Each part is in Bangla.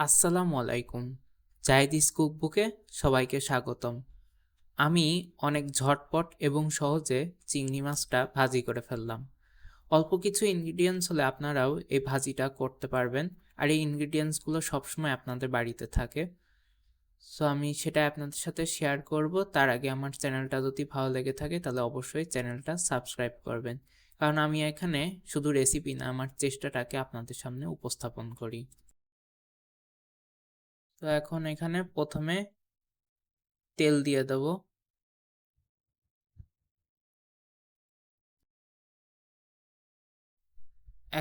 আসসালামু আলাইকুম। জাহিদিস কুকবুকে সবাইকে স্বাগতম। আমি অনেক ঝটপট এবং সহজে চিংড়ি মাছটা ভাজি করে ফেললাম। অল্প কিছু ইনগ্রিডিয়েন্টস হলে আপনারাও এই ভাজিটা করতে পারবেন। আর এই ইনগ্রিডিয়েন্টসগুলো সবসময় আপনাদের বাড়িতে থাকে। সো আমি সেটা আপনাদের সাথে শেয়ার করব। তার আগে আমার চ্যানেলটা যদি ভালো লেগে থাকে তাহলে অবশ্যই চ্যানেলটা সাবস্ক্রাইব করবেন। কারণ আমি এখানে শুধু রেসিপি না, আমার চেষ্টাটাকে আপনাদের সামনে উপস্থাপন করি। তো এখন এখানে প্রথমে তেল দিয়ে দেব।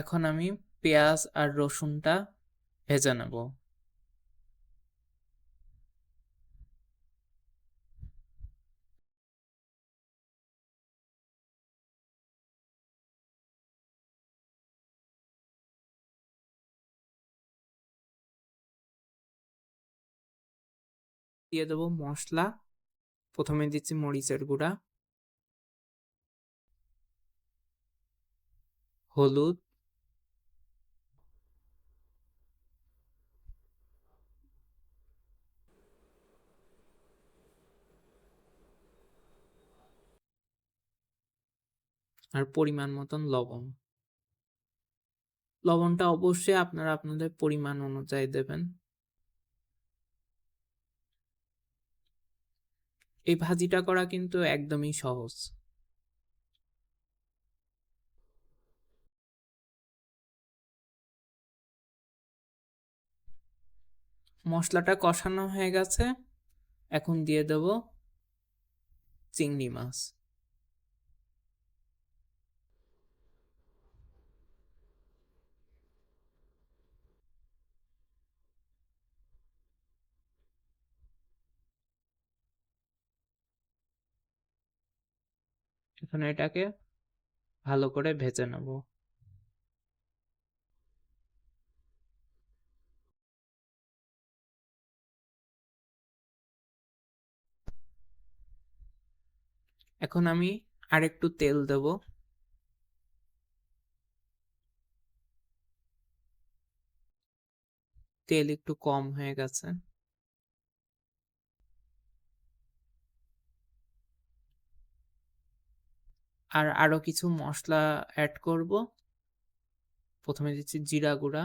এখন আমি পেঁয়াজ আর রসুনটা ভেজে নেব। দিয়ে দেব মশলা। প্রথমে দিচ্ছি মরিচের গুঁড়া, হলুদ, আর পরিমাণ মতন লবণ। লবণটা অবশ্যই আপনারা আপনাদের পরিমাণ অনুযায়ী দেবেন। এই ভাজিটা করা কিন্তু একদমই সহজ। মশলাটা কষানো হয়ে গেছে। এখন দিয়ে দেব চিংড়ি মাছ। এখন এটাকে ভালো করে ভেজে নেব। এখন আমি আরেকটু তেল দেব। তেল একটু কম হয়ে গেছে। আর আরো কিছু মশলা অ্যাড করব। প্রথমে দিচ্ছি জিরা গুঁড়া,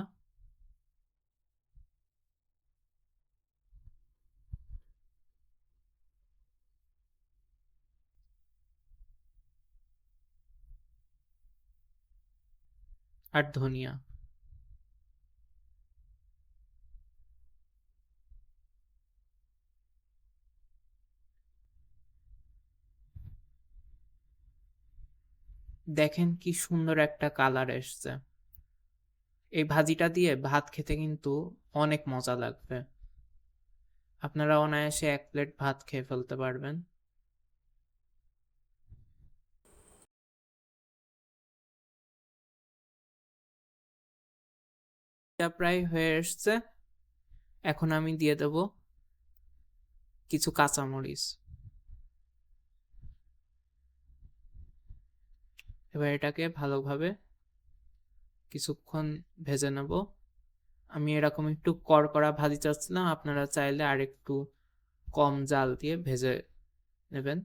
আর ধনিয়া। দেখেন কি সুন্দর একটা কালার এসছে। এই ভাজিটা দিয়ে ভাত খেতে কিন্তু অনেক মজা লাগবে। আপনারা অনায়াসে 1 প্লেট ভাত খেয়ে ফেলতে পারবেন। এটা প্রায় হয়ে এসছে। এখন আমি দিয়ে দেব কিছু কাঁচামরিচ। এবার এটাকে ভালোভাবে কিছুক্ষণ ভেজে নেব। আমি এরকম একটু কড়কড়া ভাজি চাচ্ছিলাম, আপনারা চাইলে আরেকটু কম জাল দিয়ে ভেজে নেবেন।